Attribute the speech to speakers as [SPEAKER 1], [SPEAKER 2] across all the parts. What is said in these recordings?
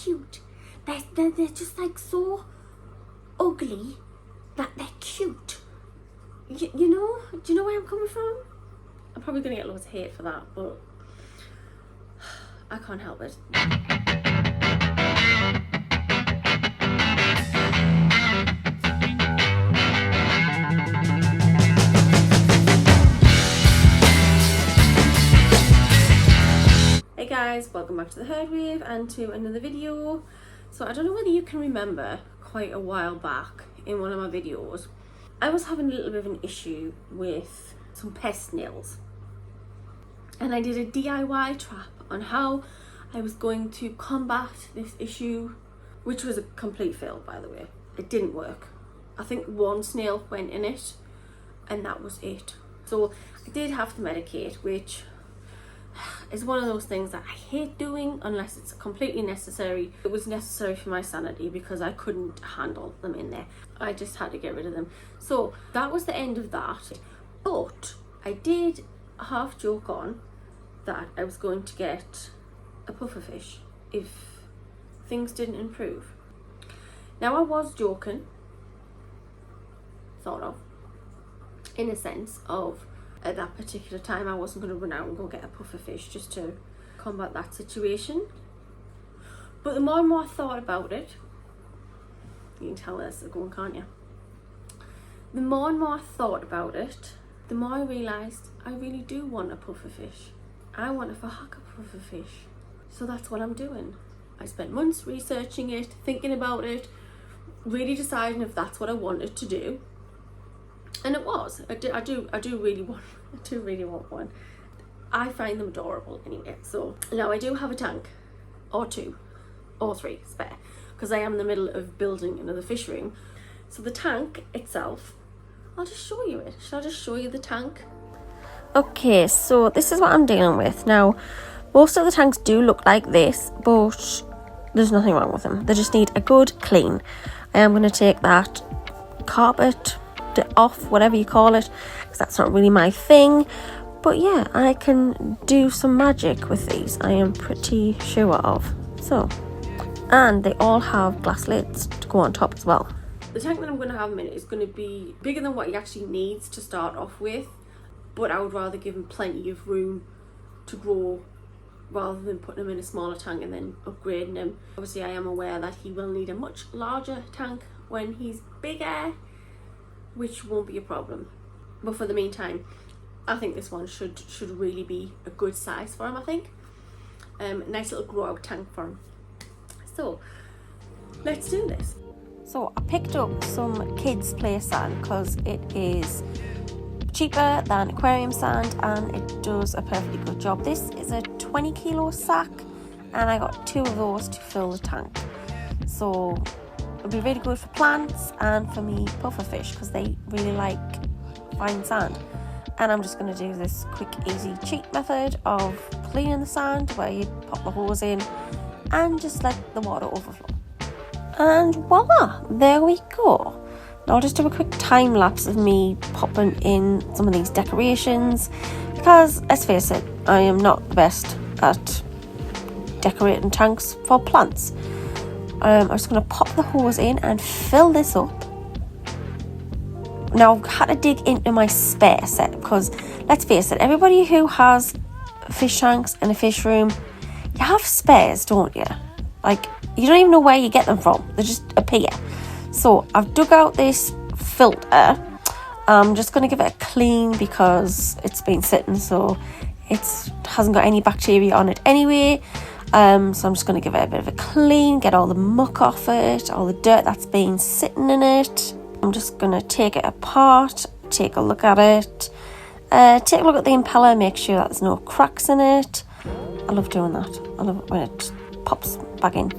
[SPEAKER 1] cute. They're just like so ugly that they're cute. You know? Do you know where I'm coming from? I'm probably going to get loads of hate for that, but I can't help it. Hey guys, welcome back to the Herd Wave and to another video. So I don't know whether you can remember, quite a while back in one of my videos, I was having a little bit of an issue with some pest snails. And I did a DIY trap on how I was going to combat this issue, which was a complete fail, by the way. It didn't work. I think one snail went in it and that was it. So I did have to medicate, which is one of those things that I hate doing unless it's completely necessary. It was necessary for my sanity because I couldn't handle them in there. I just had to get rid of them. So that was the end of that. But I did half joke on that I was going to get a puffer fish if things didn't improve. Now I was joking, sort of, in a sense of at that particular time I wasn't going to run out and go get a puffer fish just to combat that situation. But the more and more I thought about it, you can tell this is going, can't you? The more and more I thought about it, the more I realised I really do want a puffer fish. I want a Fahaka Puffer Fish. So that's what I'm doing. I spent months researching it, thinking about it, really deciding if that's what I wanted to do. And it was. I do really want one. I find them adorable anyway. So now I do have a tank, or two, or three spare, because I am in the middle of building another fish room. So the tank itself, I'll just show you it. Shall I just show you the tank? Okay, so this is what I'm dealing with. Now, most of the tanks do look like this, but there's nothing wrong with them. They just need a good clean. I am going to take that carpet off, whatever you call it, because that's not really my thing. But yeah, I can do some magic with these, I am pretty sure of. So, and they all have glass lids to go on top as well. The tank that I'm going to have in a minute is going to be bigger than what he actually needs to start off with, but I would rather give him plenty of room to grow rather than putting him in a smaller tank and then upgrading him. Obviously I am aware that he will need a much larger tank when he's bigger, which won't be a problem. But for the meantime, I think this one should really be a good size for him, I think. Nice little grow out tank for him. So let's do this. So I picked up some kids play sand because it is cheaper than aquarium sand and it does a perfectly good job. This is a 20 kilo sack and I got 2 of those to fill the tank. So it'll be really good for plants and for me puffer fish because they really like fine sand. And I'm just going to do this quick, easy, cheap method of cleaning the sand where you pop the hose in and just let the water overflow. And voila, there we go. Now I'll just do a quick time lapse of me popping in some of these decorations because, let's face it, I am not the best at decorating tanks for plants. I'm just going to pop the hose in and fill this up. Now I've had to dig into my spare set because, let's face it, everybody who has fish tanks and a fish room, you have spares, don't you? Like, you don't even know where you get them from. They just appear. So I've dug out this filter. I'm just going to give it a clean because it's been sitting, so it hasn't got any bacteria on it anyway. So I'm just going to give it a bit of a clean, get all the muck off it, all the dirt that's been sitting in it. I'm just going to take it apart, take a look at it, take a look at the impeller, make sure that there's no cracks in it. I love doing that. I love it when it pops back in.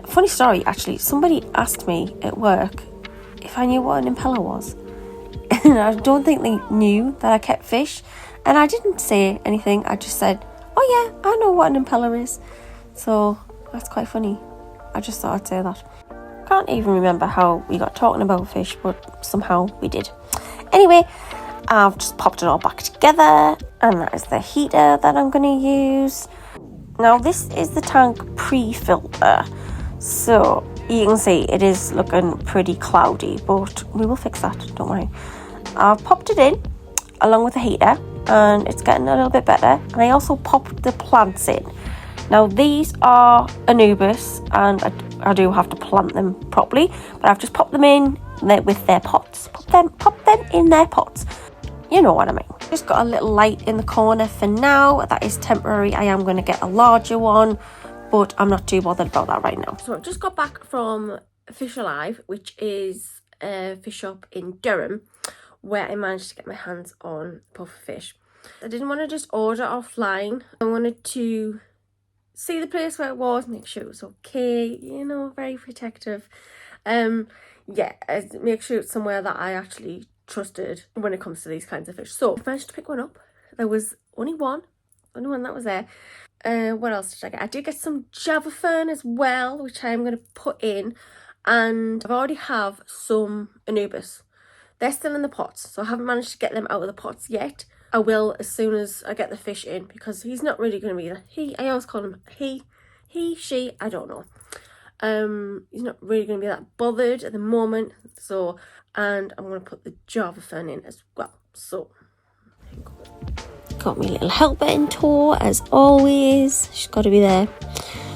[SPEAKER 1] Funny story, actually, somebody asked me at work if I knew what an impeller was. And I don't think they knew that I kept fish. And I didn't say anything. I just said, oh yeah, I know what an impeller is. So that's quite funny. I just thought I'd say that. Can't even remember how we got talking about fish, but somehow we did. Anyway, I've just popped it all back together. And that is the heater that I'm going to use. Now this is the tank pre-filter, so you can see it is looking pretty cloudy, but we will fix that, don't worry. I've popped it in along with the heater and it's getting a little bit better, and I also popped the plants in. Now these are Anubis and I do have to plant them properly, but I've just popped them in with their pots. Pop them in their pots. You know what I mean. Just got a little light in the corner for now. That is temporary. I am going to get a larger one, but I'm not too bothered about that right now. So I've just got back from Fish Alive, which is a fish shop in Durham, where I managed to get my hands on puffer fish. I didn't want to just order offline. I wanted to see the place where it was, make sure it was okay, you know, very protective. Yeah, make sure it's somewhere that I actually trusted when it comes to these kinds of fish. So I managed to pick one up. There was only one that was there. What else did I get? I did get some Java fern as well, which I'm going to put in, and I already have some Anubis. They're still in the pots, so I haven't managed to get them out of the pots yet. I will as soon as I get the fish in, because he's not really going to be I always call him he, she, I don't know. He's not really going to be that bothered at the moment. So, and I'm going to put the Java fern in as well. So, got my little helper in tow as always. She's got to be there.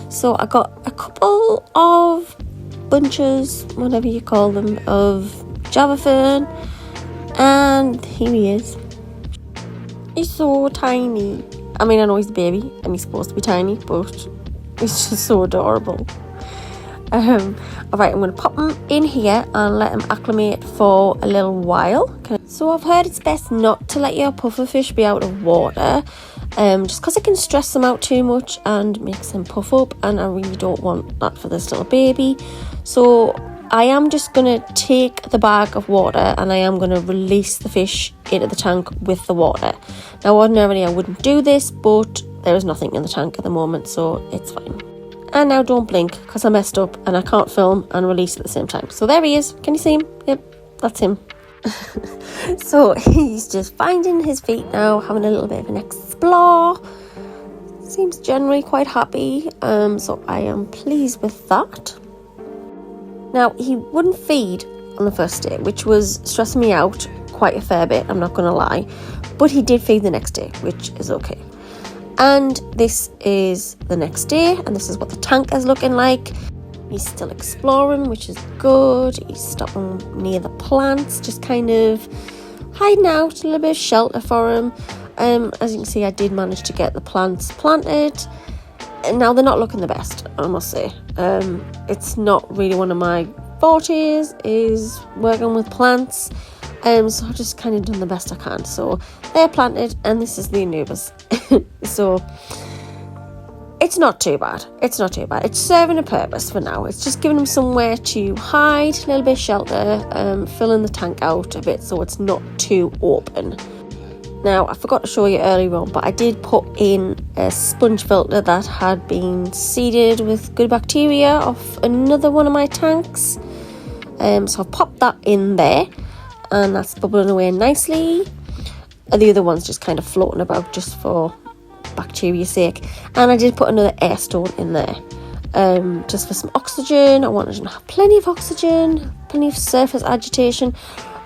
[SPEAKER 1] So I got a couple of bunches, whatever you call them, of Java fern, and here he is. He's so tiny. I mean, I know he's a baby and he's supposed to be tiny, but he's just so adorable. Alright, I'm going to pop him in here and let him acclimate for a little while. So I've heard it's best not to let your puffer fish be out of water, just because it can stress them out too much and makes them puff up, and I really don't want that for this little baby. So I am just going to take the bag of water and I am going to release the fish into the tank with the water. Now ordinarily I wouldn't do this, but there is nothing in the tank at the moment, so it's fine. And now don't blink, because I messed up and I can't film and release at the same time. So there he is. Can you see him? Yep, that's him. So he's just finding his feet now, having a little bit of an explore. Seems generally quite happy, so I am pleased with that. Now, he wouldn't feed on the first day, which was stressing me out quite a fair bit, I'm not going to lie. But he did feed the next day, which is okay. And this is the next day, and this is what the tank is looking like. He's still exploring, which is good. He's stopping near the plants, just kind of hiding out, a little bit of shelter for him. As you can see, I did manage to get the plants planted. And now they're not looking the best, I must say. It's not really one of my fortes, is working with plants. So I've just kind of done the best I can. So they're planted, and this is the Anubis. So it's not too bad. It's serving a purpose for now. It's just giving them somewhere to hide, a little bit of shelter, filling the tank out a bit so it's not too open. Now, I forgot to show you earlier on, but I did put in a sponge filter that had been seeded with good bacteria off another one of my tanks. So I've popped that in there, and that's bubbling away nicely. The other one's just kind of floating about just for bacteria's sake. And I did put another air stone in there, just for some oxygen. I wanted to have plenty of oxygen, plenty of surface agitation.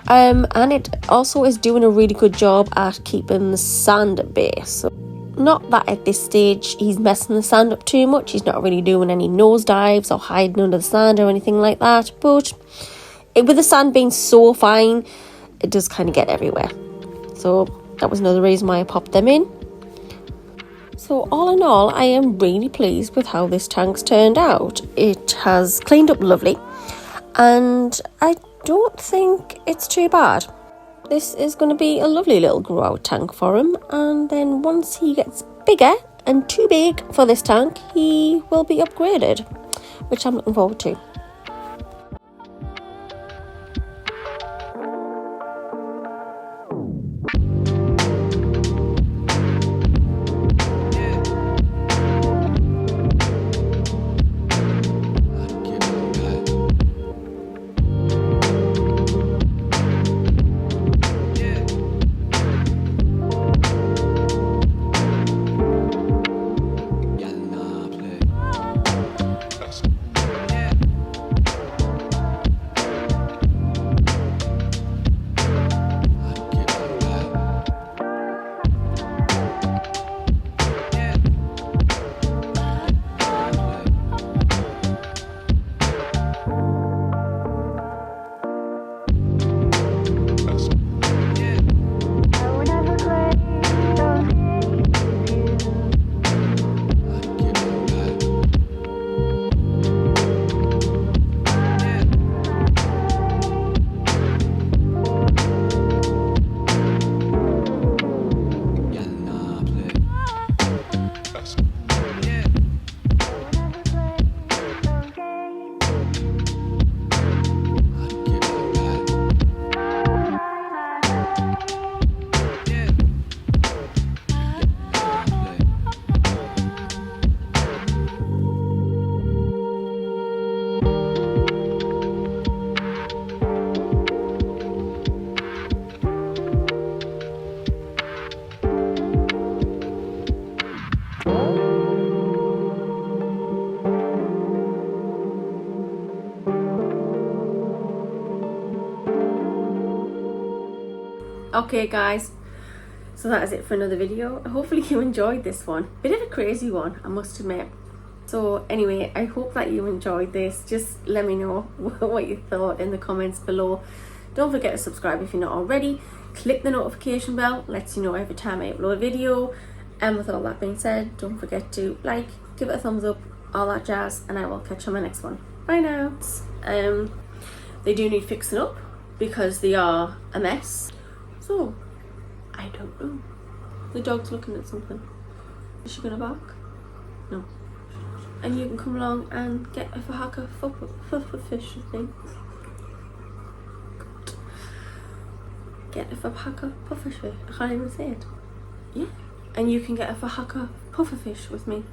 [SPEAKER 1] And it also is doing a really good job at keeping the sand at bay. So not that at this stage he's messing the sand up too much. He's not really doing any nosedives or hiding under the sand or anything like that. But with the sand being so fine, it does kind of get everywhere. So that was another reason why I popped them in. So all in all, I am really pleased with how this tank's turned out. It has cleaned up lovely, and I don't think it's too bad. This is going to be a lovely little grow out tank for him, and then once he gets bigger and too big for this tank, he will be upgraded, which I'm looking forward to. Okay guys, so that is it for another video. Hopefully you enjoyed this one. Bit of a crazy one, I must admit. So anyway, I hope that you enjoyed this. Just let me know what you thought in the comments below. Don't forget to subscribe if you're not already. Click the notification bell, lets you know every time I upload a video. And with all that being said, don't forget to like, give it a thumbs up, all that jazz, and I will catch you on my next one. Bye now. They do need fixing up because they are a mess. So, I don't know. The dog's looking at something. Is she gonna bark? No. And you can come along and get a Fahaka Puffer Fish with me. Get a Fahaka Puffer Fish. I can't even say it. Yeah. And you can get a Fahaka Puffer Fish with me.